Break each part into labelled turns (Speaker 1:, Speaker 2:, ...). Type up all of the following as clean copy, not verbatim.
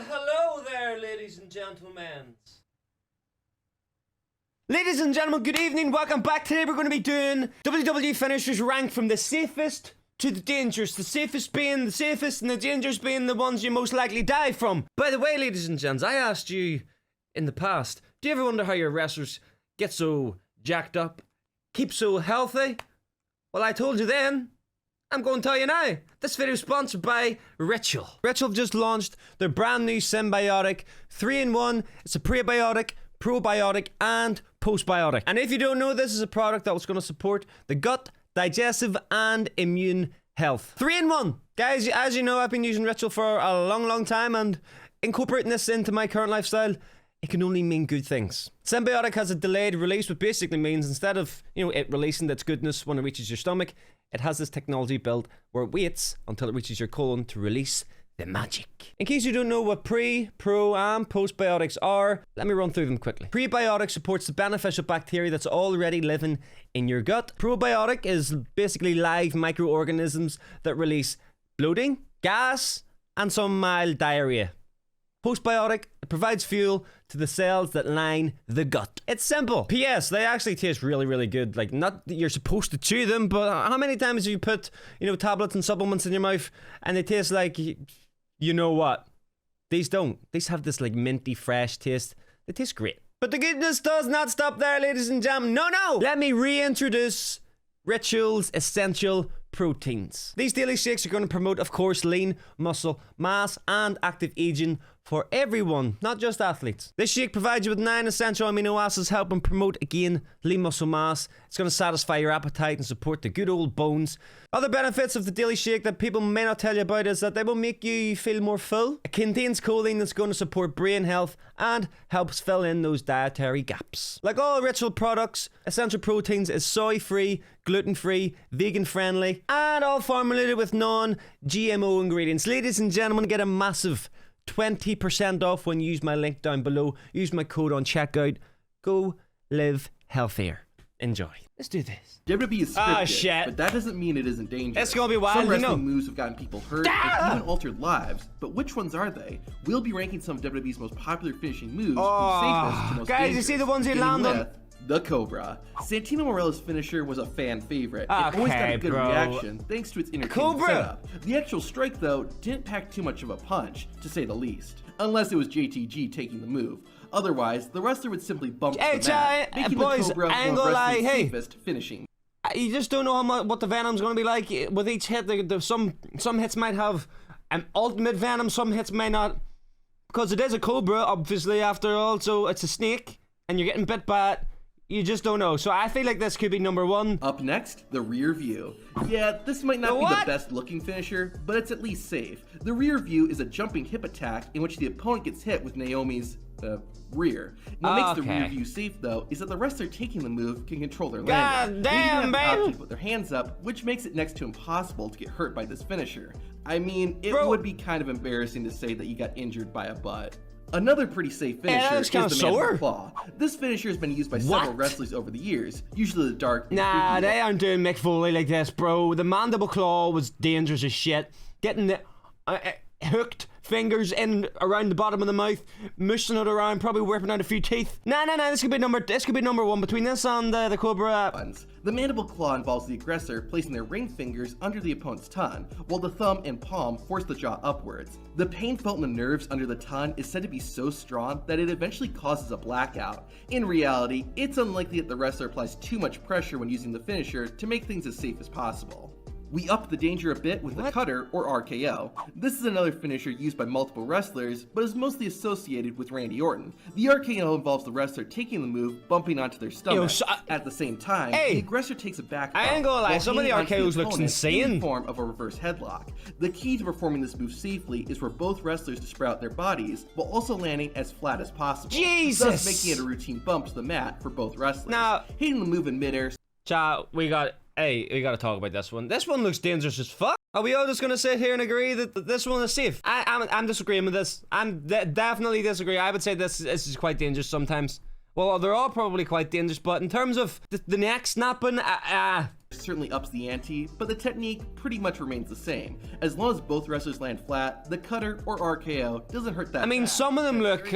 Speaker 1: hello there, ladies and gentlemen.
Speaker 2: Ladies and gentlemen, good evening. Welcome back. Today we're going to be doing WWE finishers ranked from the safest to the dangerous. The safest being the safest and the dangerous being the ones you most likely die from. By the way, ladies and gents, I asked you in the past, do you ever wonder how your wrestlers get so jacked up, keep so healthy? Well, I told you then. I'm going to tell you now. This video is sponsored by Ritual. Ritual have just launched their brand new symbiotic 3-in-1. It's a prebiotic, probiotic, and postbiotic. And if you don't know, this is a product that was going to support the gut, digestive, and immune health. 3-in-1. Guys, as you know, I've been using Ritual for a long time, and incorporating this into my current lifestyle, it can only mean good things. Symbiotic has a delayed release, which basically means instead of, it releasing its goodness when it reaches your stomach, it has this technology built where it waits until it reaches your colon to release the magic. In case you don't know what pre, pro, and postbiotics are, let me run through them quickly. Prebiotic supports the beneficial bacteria that's already living in your gut. Probiotic is basically live microorganisms that release bloating, gas, and some mild diarrhea. Postbiotic, it provides fuel to the cells that line the gut. It's simple. P.S. They actually taste really good. Like, not that you're supposed to chew them, but how many times have you put, tablets and supplements in your mouth and they taste like, you know what? These don't. These have this, like, minty, fresh taste. They taste great. But the goodness does not stop there, ladies and gentlemen. No! Let me reintroduce Ritual's essential proteins. These daily shakes are going to promote, of course, lean muscle mass and active aging for everyone, not just athletes. This shake provides you with 9 essential amino acids helping promote, again, lean muscle mass. It's going to satisfy your appetite and support the good old bones. Other benefits of the daily shake that people may not tell you about is that they will make you feel more full. It contains choline that's going to support brain health and helps fill in those dietary gaps. Like all Ritual products, Essential Proteins is soy-free, gluten-free, vegan-friendly, and all formulated with non-GMO ingredients. Ladies and gentlemen, get a massive 20% off when you use my link down below. Use my code on checkout. Go live healthier. Enjoy. Let's do this.
Speaker 3: WWE is scripted, but that doesn't mean it isn't dangerous.
Speaker 2: It's gonna be wild.
Speaker 3: Some wrestling moves have gotten people hurt and even altered lives, but which ones are they? We'll be ranking some of WWE's most popular finishing moves from safest to most
Speaker 2: guys,
Speaker 3: dangerous.
Speaker 2: you see the ones you land on?
Speaker 3: The Cobra. Santino Marella's finisher was a fan favorite. It always got a good reaction thanks to its entertaining setup. The actual strike, though, didn't pack too much of a punch, to say the least. Unless it was JTG taking the move. Otherwise, the wrestler would simply bump the mat, making the Cobra one of wrestling's safest finishing.
Speaker 2: You just don't know what the Venom's going to be like with each hit. Some hits might have an ultimate Venom, some hits may not. Because it is a Cobra, obviously, after all, so it's a snake, and you're getting bit by it. You just don't know. So I feel like this could be number 1.
Speaker 3: Up next, the rear view. Yeah, this might not be the best looking finisher, but it's at least safe. The rear view is a jumping hip attack in which the opponent gets hit with Naomi's rear. What makes the rear view safe, though, is that the wrestler taking the move can control their landing.
Speaker 2: God damn,
Speaker 3: they have to put their hands up, which makes it next to impossible to get hurt by this finisher. I mean, it would be kind of embarrassing to say that you got injured by a butt. Another pretty safe finisher is the Mandible Claw. This finisher has been used by several wrestlers over the years, usually the dark.
Speaker 2: Nah, they aren't doing Mick Foley like this, bro. The Mandible Claw was dangerous as shit. Getting the hooked fingers in around the bottom of the mouth, mushing it around, probably whipping out a few teeth. Nah, this could be number 1 between this and the Cobra.
Speaker 3: The Mandible Claw involves the aggressor placing their ring fingers under the opponent's tongue, while the thumb and palm force the jaw upwards. The pain felt in the nerves under the tongue is said to be so strong that it eventually causes a blackout. In reality, it's unlikely that the wrestler applies too much pressure when using the finisher to make things as safe as possible. We upped the danger a bit with the Cutter RKO. This is another finisher used by multiple wrestlers, but is mostly associated with Randy Orton. The RKO involves the wrestler taking the move, bumping onto their stomach. At the same time, the aggressor takes a back bump.
Speaker 2: I ain't gonna lie, some of the RKOs looks insane.
Speaker 3: In the form of a reverse headlock. The key to performing this move safely is for both wrestlers to spread out their bodies, while also landing as flat as possible.
Speaker 2: Jesus!
Speaker 3: Thus making it a routine bump to the mat for both wrestlers. Now, hitting the move in midair.
Speaker 2: We gotta talk about this one. This one looks dangerous as fuck. Are we all just gonna sit here and agree that this one is safe? I'm disagreeing with this. I'm definitely disagree. I would say this is quite dangerous sometimes. Well, they're all probably quite dangerous, but in terms of the neck snapping,
Speaker 3: certainly ups the ante, but the technique pretty much remains the same. As long as both wrestlers land flat, the cutter or RKO doesn't hurt that
Speaker 2: I mean,
Speaker 3: bad.
Speaker 2: some of them look,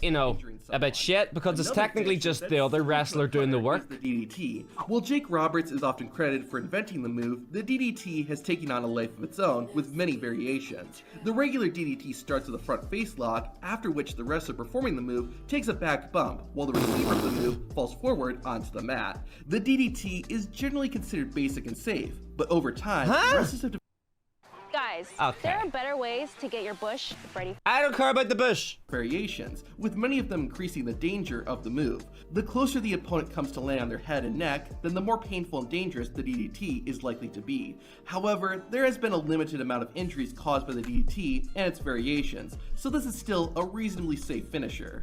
Speaker 2: you know,
Speaker 3: Injuring
Speaker 2: a bit
Speaker 3: someone.
Speaker 2: shit because it's
Speaker 3: Another
Speaker 2: technically
Speaker 3: finisher
Speaker 2: just
Speaker 3: that's
Speaker 2: the other
Speaker 3: similar to
Speaker 2: wrestler
Speaker 3: a
Speaker 2: doing the
Speaker 3: cutter
Speaker 2: work.
Speaker 3: is the DDT. While Jake Roberts is often credited for inventing the move, the DDT has taken on a life of its own with many variations. The regular DDT starts with a front face lock, after which the wrestler performing the move takes a back bump, while the receiver of the move falls forward onto the mat. The DDT is generally considered basic and safe, but over time, wrestlers have
Speaker 4: Guys,
Speaker 2: Okay.
Speaker 4: there are better ways to get your bush ready.
Speaker 2: I don't care about the bush.
Speaker 3: variations, with many of them increasing the danger of the move. The closer the opponent comes to land on their head and neck, then the more painful and dangerous the DDT is likely to be. However, there has been a limited amount of injuries caused by the DDT and its variations, so this is still a reasonably safe finisher.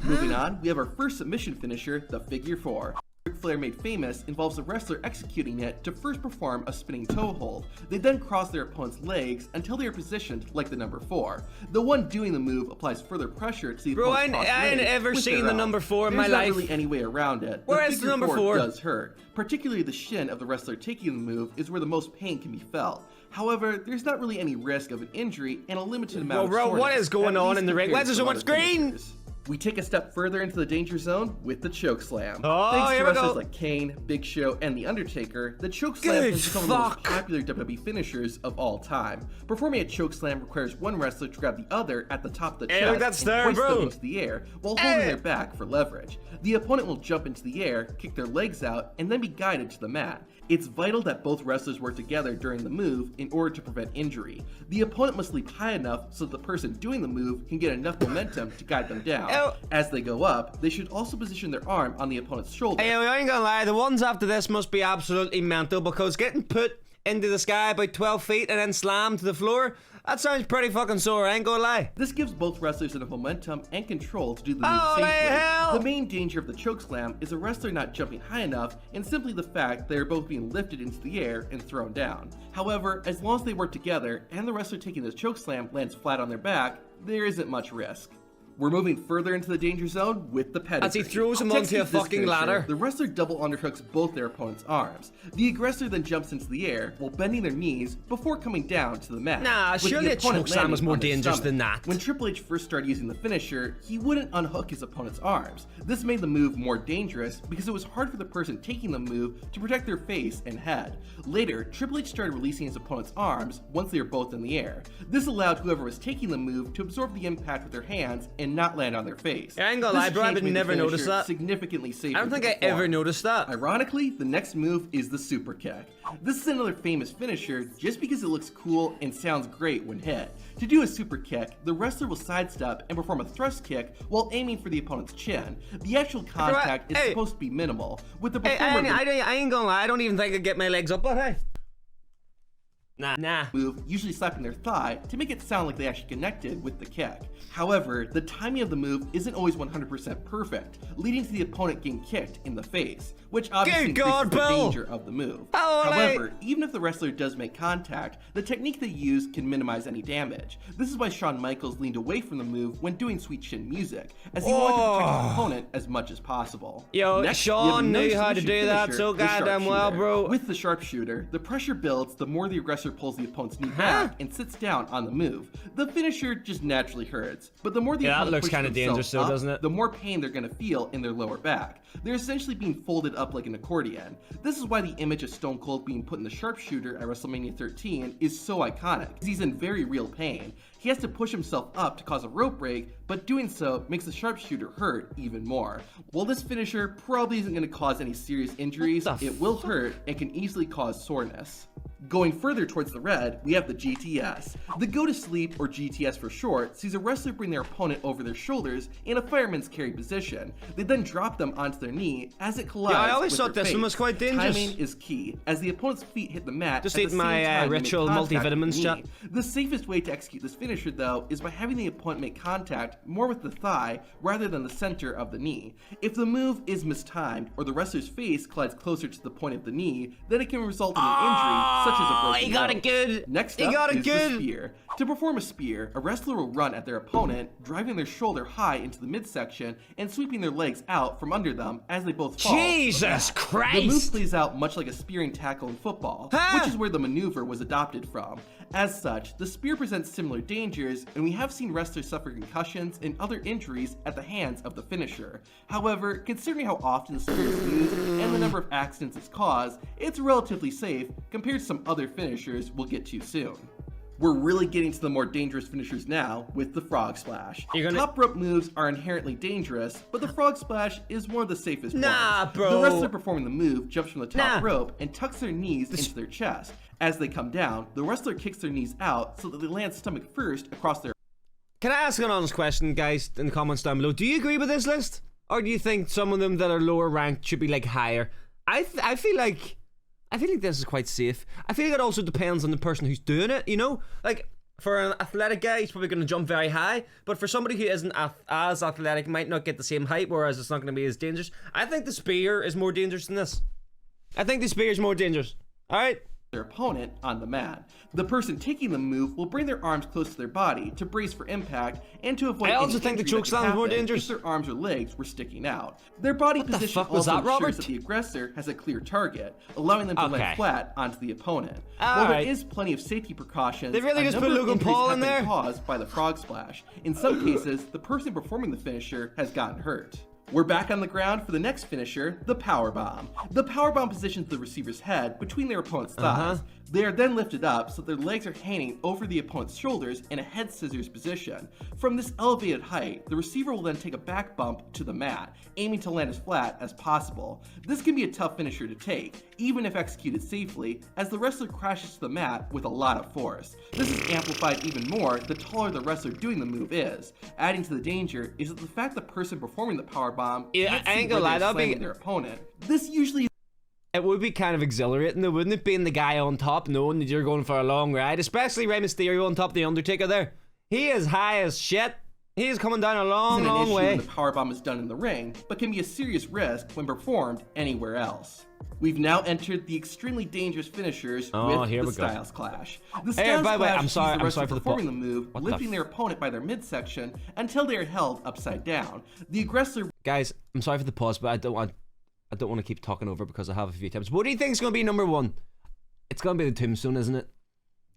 Speaker 3: Moving on, we have our first submission finisher, the Figure 4. Ric Flair made famous involves the wrestler executing it to first perform a spinning toe hold. They then cross their opponent's legs until they are positioned like the number 4. The one doing the move applies further pressure to the
Speaker 2: Bro,
Speaker 3: opponent's crossed
Speaker 2: I ain't
Speaker 3: legs
Speaker 2: ever
Speaker 3: with
Speaker 2: seen
Speaker 3: their
Speaker 2: the
Speaker 3: own.
Speaker 2: number 4 in my
Speaker 3: There's
Speaker 2: life.
Speaker 3: not really any way around it.
Speaker 2: Where
Speaker 3: the
Speaker 2: is the
Speaker 3: Figure
Speaker 2: number
Speaker 3: 4
Speaker 2: 4?
Speaker 3: does hurt. Particularly the shin of the wrestler taking the move is where the most pain can be felt. However, there's not really any risk of an injury and a limited amount of
Speaker 2: bro, what
Speaker 3: soreness,
Speaker 2: is going
Speaker 3: at
Speaker 2: on
Speaker 3: least
Speaker 2: in the ring?
Speaker 3: compared
Speaker 2: Why is there
Speaker 3: to
Speaker 2: so
Speaker 3: some
Speaker 2: much
Speaker 3: other
Speaker 2: green?
Speaker 3: finishers. We take a step further into the danger zone with the choke slam.
Speaker 2: Oh,
Speaker 3: Thanks
Speaker 2: here
Speaker 3: to
Speaker 2: we
Speaker 3: wrestlers
Speaker 2: go.
Speaker 3: like Kane, Big Show, and The Undertaker, the choke slam
Speaker 2: Good
Speaker 3: has become one of the most
Speaker 2: fuck.
Speaker 3: popular WWE finishers of all time. Performing a choke slam requires one wrestler to grab the other at the top of the
Speaker 2: Hey,
Speaker 3: chest
Speaker 2: look, that
Speaker 3: and
Speaker 2: star,
Speaker 3: hoist
Speaker 2: bro.
Speaker 3: them into the air while holding
Speaker 2: Hey.
Speaker 3: their back for leverage. The opponent will jump into the air, kick their legs out, and then be guided to the mat. It's vital that both wrestlers work together during the move in order to prevent injury. The opponent must leap high enough so that the person doing the move can get enough momentum to guide them down.
Speaker 2: Oh.
Speaker 3: As they go up, they should also position their arm on the opponent's shoulder.
Speaker 2: Hey, I ain't gonna lie, the ones after this must be absolutely mental because getting put into the sky about 12 feet and then slammed to the floor, that sounds pretty fucking sore, I ain't gonna lie.
Speaker 3: This gives both wrestlers enough momentum and control to do the move
Speaker 2: Holy
Speaker 3: safely.
Speaker 2: hell!
Speaker 3: The main danger of the chokeslam is a wrestler not jumping high enough and simply the fact they are both being lifted into the air and thrown down. However, as long as they work together and the wrestler taking the chokeslam lands flat on their back, there isn't much risk. We're moving further into the danger zone with the pedigree.
Speaker 2: As he throws him
Speaker 3: To
Speaker 2: onto a
Speaker 3: execute this
Speaker 2: fucking
Speaker 3: finisher,
Speaker 2: ladder.
Speaker 3: The wrestler double underhooks both their opponent's arms. The aggressor then jumps into the air while bending their knees before coming down to the mat.
Speaker 2: Nah,
Speaker 3: with the
Speaker 2: surely a
Speaker 3: opponent
Speaker 2: chokeslam
Speaker 3: landing
Speaker 2: is more
Speaker 3: on their
Speaker 2: dangerous
Speaker 3: stomach.
Speaker 2: than that.
Speaker 3: When Triple H first started using the finisher, he wouldn't unhook his opponent's arms. This made the move more dangerous because it was hard for the person taking the move to protect their face and head. Later, Triple H started releasing his opponent's arms once they were both in the air. This allowed whoever was taking the move to absorb the impact with their hands and not land on their face.
Speaker 2: Yeah, I ain't gonna
Speaker 3: This
Speaker 2: lie, bro, I
Speaker 3: change
Speaker 2: would
Speaker 3: made the
Speaker 2: never notice
Speaker 3: finisher
Speaker 2: that.
Speaker 3: Significantly safer
Speaker 2: I don't think
Speaker 3: to
Speaker 2: I ever
Speaker 3: perform.
Speaker 2: noticed that.
Speaker 3: Ironically, the next move is the super kick. This is another famous finisher just because it looks cool and sounds great when hit. To do a super kick, the wrestler will sidestep and perform a thrust kick while aiming for the opponent's chin. The actual contact is
Speaker 2: Hey.
Speaker 3: supposed to be minimal, with the
Speaker 2: Hey,
Speaker 3: performer
Speaker 2: I ain't gonna lie, I don't even think I'd get my legs up that high. Nah.
Speaker 3: move, usually slapping their thigh to make it sound like they actually connected with the kick. However, the timing of the move isn't always 100% perfect, leading to the opponent getting kicked in the face, which obviously
Speaker 2: Good God,
Speaker 3: increases the
Speaker 2: Bill!
Speaker 3: danger of the move.
Speaker 2: Holy-
Speaker 3: However, even if the wrestler does make contact, the technique they use can minimize any damage. This is why Shawn Michaels leaned away from the move when doing Sweet Chin Music, as he wanted to protect his opponent as much as possible.
Speaker 2: Yo,
Speaker 3: Next,
Speaker 2: Shawn
Speaker 3: we have another
Speaker 2: knew how to
Speaker 3: submission
Speaker 2: do that
Speaker 3: finisher,
Speaker 2: so
Speaker 3: the
Speaker 2: goddamn well,
Speaker 3: Sharpshooter.
Speaker 2: bro.
Speaker 3: With the Sharpshooter, the pressure builds the more the aggressor pulls the opponent's knee back and sits down on the move. The finisher just naturally hurts, but the more the
Speaker 2: Yeah, that
Speaker 3: opponent
Speaker 2: looks
Speaker 3: pushes
Speaker 2: kinda dangerous
Speaker 3: themselves
Speaker 2: though,
Speaker 3: up,
Speaker 2: doesn't it?
Speaker 3: the more pain they're gonna feel in their lower back. They're essentially being folded up like an accordion. This is why the image of Stone Cold being put in the Sharpshooter at WrestleMania 13 is so iconic, because he's in very real pain. He has to push himself up to cause a rope break, but doing so makes the Sharpshooter hurt even more. While this finisher probably isn't going to cause any serious injuries,
Speaker 2: What the
Speaker 3: it will hurt and can easily cause soreness. Going further towards the red, we have the GTS. The Go to Sleep, or GTS for short, sees a wrestler bring their opponent over their shoulders in a fireman's carry position. They then drop them onto their knee as it collides.
Speaker 2: Yeah, I always
Speaker 3: with
Speaker 2: thought
Speaker 3: their
Speaker 2: this one
Speaker 3: face.
Speaker 2: was quite dangerous.
Speaker 3: Timing is key, as the opponent's feet hit the mat.
Speaker 2: Just
Speaker 3: at the
Speaker 2: eating
Speaker 3: same
Speaker 2: my,
Speaker 3: time they make
Speaker 2: ritual
Speaker 3: contact with
Speaker 2: multivitamins,
Speaker 3: the
Speaker 2: chat.
Speaker 3: knee. The safest way to execute this finisher, though, is by having the opponent make contact more with the thigh rather than the center of the knee. If the move is mistimed or the wrestler's face collides closer to the point of the knee, then it can result in an injury, such as a broken
Speaker 2: he got
Speaker 3: nose.
Speaker 2: it good.
Speaker 3: Next
Speaker 2: He
Speaker 3: up
Speaker 2: got it
Speaker 3: is
Speaker 2: good.
Speaker 3: the spear. To perform a spear, a wrestler will run at their opponent, driving their shoulder high into the midsection and sweeping their legs out from under them as they both fall.
Speaker 2: Jesus Christ!
Speaker 3: The move plays out much like a spearing tackle in football, which is where the maneuver was adopted from. As such, the spear presents similar dangers, and we have seen wrestlers suffer concussions and other injuries at the hands of the finisher. However, considering how often the spear is used and the number of accidents it's caused, it's relatively safe compared to some other finishers we'll get to soon. We're really getting to the more dangerous finishers now with the frog splash. Top rope moves are inherently dangerous, but the frog splash is one of the safest ones.
Speaker 2: Bro.
Speaker 3: The wrestler performing the move jumps from the top rope and tucks their knees into their chest. As they come down, the wrestler kicks their knees out so that they land stomach first across their...
Speaker 2: Can I ask an honest question, guys, in the comments down below? Do you agree with this list? Or do you think some of them that are lower ranked should be like higher? I feel like this is quite safe. I feel like it also depends on the person who's doing it, you know? Like, for an athletic guy, he's probably going to jump very high, but for somebody who isn't as athletic, might not get the same height, whereas it's not going to be as dangerous. I think the spear is more dangerous than this. I think the spear is more dangerous. Alright?
Speaker 3: Their opponent on the mat. The person taking the move will bring their arms close to their body to brace for impact and to avoid
Speaker 2: I also
Speaker 3: any
Speaker 2: think the
Speaker 3: injury
Speaker 2: choke
Speaker 3: that
Speaker 2: slam
Speaker 3: could
Speaker 2: is more
Speaker 3: happen
Speaker 2: dangerous.
Speaker 3: if their arms or legs were sticking out. Their body
Speaker 2: the
Speaker 3: position
Speaker 2: fuck was
Speaker 3: also
Speaker 2: that,
Speaker 3: ensures
Speaker 2: Robert?
Speaker 3: that the aggressor has a clear target, allowing them to land flat onto the opponent. While there is plenty of safety precautions,
Speaker 2: they really
Speaker 3: a
Speaker 2: just put
Speaker 3: number of
Speaker 2: Logan
Speaker 3: injuries
Speaker 2: Paul
Speaker 3: have
Speaker 2: in
Speaker 3: been
Speaker 2: there?
Speaker 3: caused by the frog splash. In some cases, the person performing the finisher has gotten hurt. We're back on the ground for the next finisher, the powerbomb. The powerbomb positions the receiver's head between their opponent's thighs. They are then lifted up so their legs are hanging over the opponent's shoulders in a head scissors position. From this elevated height, the receiver will then take a back bump to the mat, aiming to land as flat as possible. This can be a tough finisher to take, even if executed safely, as the wrestler crashes to the mat with a lot of force. This is amplified even more the taller the wrestler doing the move is. Adding to the danger is that the fact the person performing the powerbomb can't see where they're slamming their opponent. This usually
Speaker 2: It would be kind of exhilarating though, wouldn't it, being the guy on top knowing that you're going for a long ride, especially Rey Mysterio on top of the Undertaker there. He is high as shit. He is coming down a long way.
Speaker 3: when the powerbomb is done in the ring, but can be a serious risk when performed anywhere else. We've now entered the extremely dangerous finishers with the Styles Clash. The Styles Clash uses the wrestler performing the move, lifting their opponent by their midsection until they are held upside down. The aggressor...
Speaker 2: Guys, I'm sorry for the pause, but I don't want to keep talking over because I have a few times. What do you think is going to be number one? It's going to be the Tombstone, isn't it?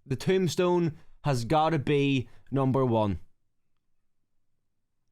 Speaker 2: The Tombstone has got to be number one.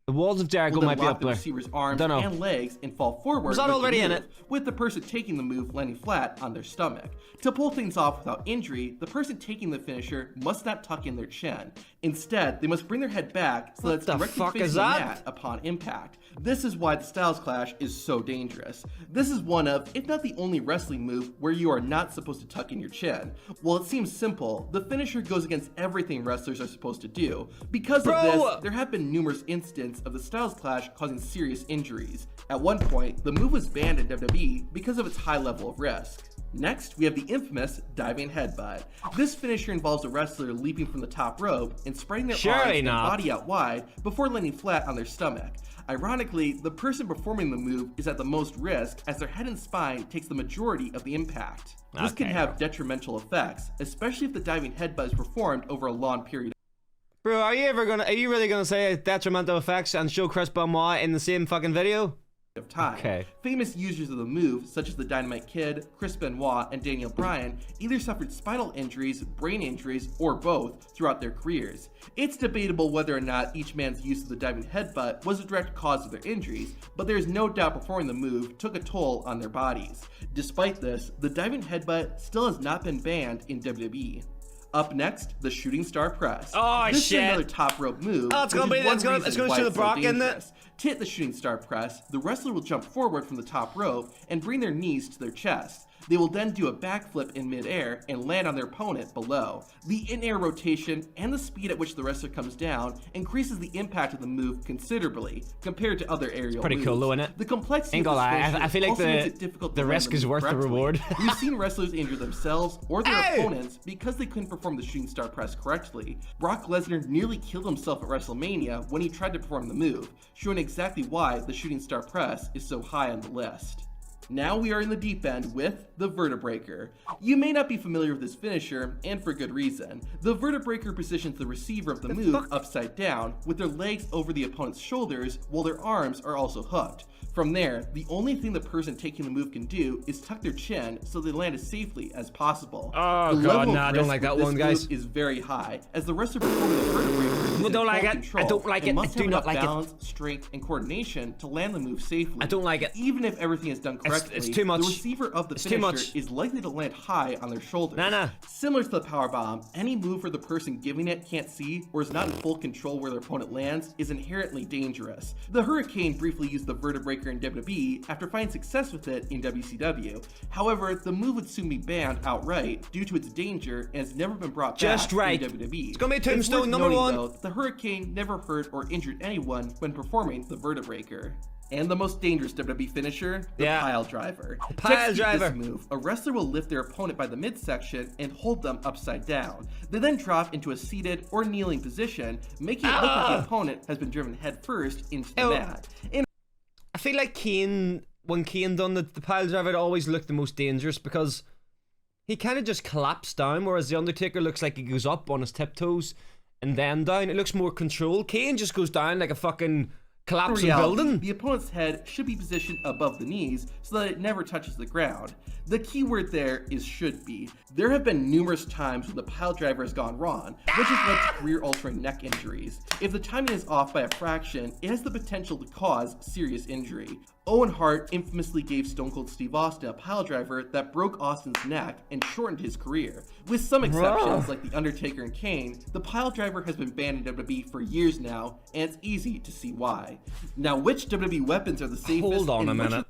Speaker 2: The Walls of Jericho might be up there.
Speaker 3: Receiver's arms and legs and fall forward.
Speaker 2: Was that already in it?
Speaker 3: With the person taking the move landing flat on their stomach. To pull things off without injury, the person taking the finisher must not tuck in their chin. Instead, they must bring their head back so that it's directly facing the mat upon impact. This is why the Styles Clash is so dangerous. This is one of, if not the only wrestling move where you are not supposed to tuck in your chin. While it seems simple, the finisher goes against everything wrestlers are supposed to do. Because of this, there have been numerous instances of the Styles Clash causing serious injuries. At one point, the move was banned in WWE because of its high level of risk. Next, we have the infamous diving headbutt. This finisher involves a wrestler leaping from the top rope and spreading their arms and body out wide before landing flat on their stomach. Ironically, the person performing the move is at the most risk as their head and spine takes the majority of the impact. This can have detrimental effects, especially if the diving headbutt is performed over a long period.
Speaker 2: Bro, are you really gonna say detrimental effects and show Chris Benoit in the same fucking video?
Speaker 3: Of time. Famous users of the move, such as the Dynamite Kid, Chris Benoit, and Daniel Bryan, either suffered spinal injuries, brain injuries, or both throughout their careers. It's debatable whether or not each man's use of the diving headbutt was a direct cause of their injuries, but there is no doubt performing the move took a toll on their bodies. Despite this, the diving headbutt still has not been banned in WWE. Up next, the Shooting Star Press. This is another top rope move.
Speaker 2: It's gonna show the Brock in it.
Speaker 3: To hit the Shooting Star Press, the wrestler will jump forward from the top rope and bring their knees to their chest. They will then do a backflip in midair and land on their opponent below. The in-air rotation and the speed at which the wrestler comes down increases the impact of the move considerably compared to other aerial moves.
Speaker 2: Pretty cool though, isn't it?
Speaker 3: The complexity of this
Speaker 2: I feel like the risk is worth the reward.
Speaker 3: We've seen wrestlers injure themselves or their opponents because they couldn't perform the Shooting Star Press correctly. Brock Lesnar nearly killed himself at WrestleMania when he tried to perform the move, showing exactly why the Shooting Star Press is so high on the list. Now we are in the deep end with the Vertebreaker. You may not be familiar with this finisher, and for good reason. The Vertebreaker positions the receiver of the move upside down, with their legs over the opponent's shoulders, while their arms are also hooked. From there, the only thing the person taking the move can do is tuck their chin so they land as safely as possible.
Speaker 2: Oh
Speaker 3: the
Speaker 2: god,
Speaker 3: level
Speaker 2: no,
Speaker 3: of
Speaker 2: I don't
Speaker 3: risk
Speaker 2: like
Speaker 3: with
Speaker 2: that
Speaker 3: this
Speaker 2: one, guys.
Speaker 3: move is very high, as the wrestler performing the Vertebreaker is in
Speaker 2: don't like
Speaker 3: full
Speaker 2: it.
Speaker 3: control
Speaker 2: I don't like
Speaker 3: and
Speaker 2: it.
Speaker 3: must
Speaker 2: I do
Speaker 3: have
Speaker 2: not
Speaker 3: enough
Speaker 2: like it.
Speaker 3: balance, strength, and coordination to land the move safely.
Speaker 2: I don't like it.
Speaker 3: Even if everything is done correctly,
Speaker 2: it's too much.
Speaker 3: the receiver of the
Speaker 2: It's too
Speaker 3: finisher
Speaker 2: much.
Speaker 3: is likely to land high on their shoulders.
Speaker 2: Nah.
Speaker 3: Similar to the powerbomb, any move where the person giving it can't see or is not in full control where their opponent lands is inherently dangerous. The Hurricane briefly used the Vertebreaker in WWE after finding success with it in WCW. However, the move would soon be banned outright due to its danger and has never been brought
Speaker 2: Just
Speaker 3: back
Speaker 2: right.
Speaker 3: in WWE.
Speaker 2: It's gonna be
Speaker 3: It's
Speaker 2: Tombstone
Speaker 3: worth
Speaker 2: number
Speaker 3: noting,
Speaker 2: one.
Speaker 3: though, the Hurricane never hurt or injured anyone when performing the Vertebreaker. And the most dangerous WWE finisher, the Piledriver. To execute
Speaker 2: Piledriver.
Speaker 3: this move, a wrestler will lift their opponent by the midsection and hold them upside down. They then drop into a seated or kneeling position, making it look like the opponent has been driven headfirst into the mat.
Speaker 2: I feel like when Kane done the Piledriver, it always looked the most dangerous because he kind of just collapsed down, whereas the Undertaker looks like he goes up on his tiptoes and then down. It looks more controlled. Kane just goes down like a fucking collapsing building.
Speaker 3: The opponent's head should be positioned above the knees so that it never touches the ground. The key word there is should be. There have been numerous times when the Piledriver has gone wrong, which has led to career-altering neck injuries. If the timing is off by a fraction, it has the potential to cause serious injury. Owen Hart infamously gave Stone Cold Steve Austin a Piledriver that broke Austin's neck and shortened his career. With some exceptions, like The Undertaker and Kane, the Piledriver has been banned in WWE for years now, and it's easy to see why. Now, which WWE weapons are the safest?
Speaker 2: Hold on a
Speaker 3: and which
Speaker 2: minute.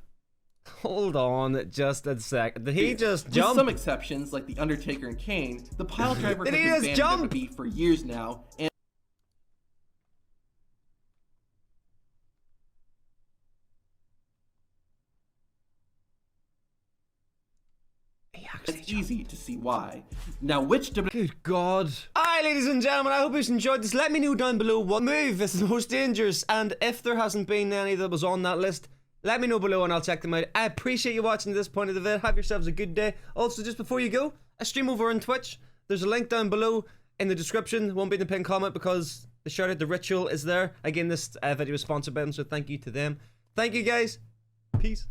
Speaker 2: Hold on just a sec. Did he just
Speaker 3: With
Speaker 2: jump?
Speaker 3: some exceptions, like The Undertaker and Kane, the Piledriver
Speaker 2: Did he
Speaker 3: has
Speaker 2: just
Speaker 3: been
Speaker 2: jump?
Speaker 3: banned in WWE for years now, and it's easy to see why. Now, which WWE
Speaker 2: Good God. Alright, ladies and gentlemen, I hope you enjoyed this. Let me know down below what move is the most dangerous, and if there hasn't been any that was on that list, let me know below and I'll check them out. I appreciate you watching this point of the video. Have yourselves a good day. Also, just before you go, I stream over on Twitch. There's a link down below in the description. It won't be in the pinned comment because the shout out The Ritual is there. Again, this video is sponsored by them, so thank you to them. Thank you guys. Peace.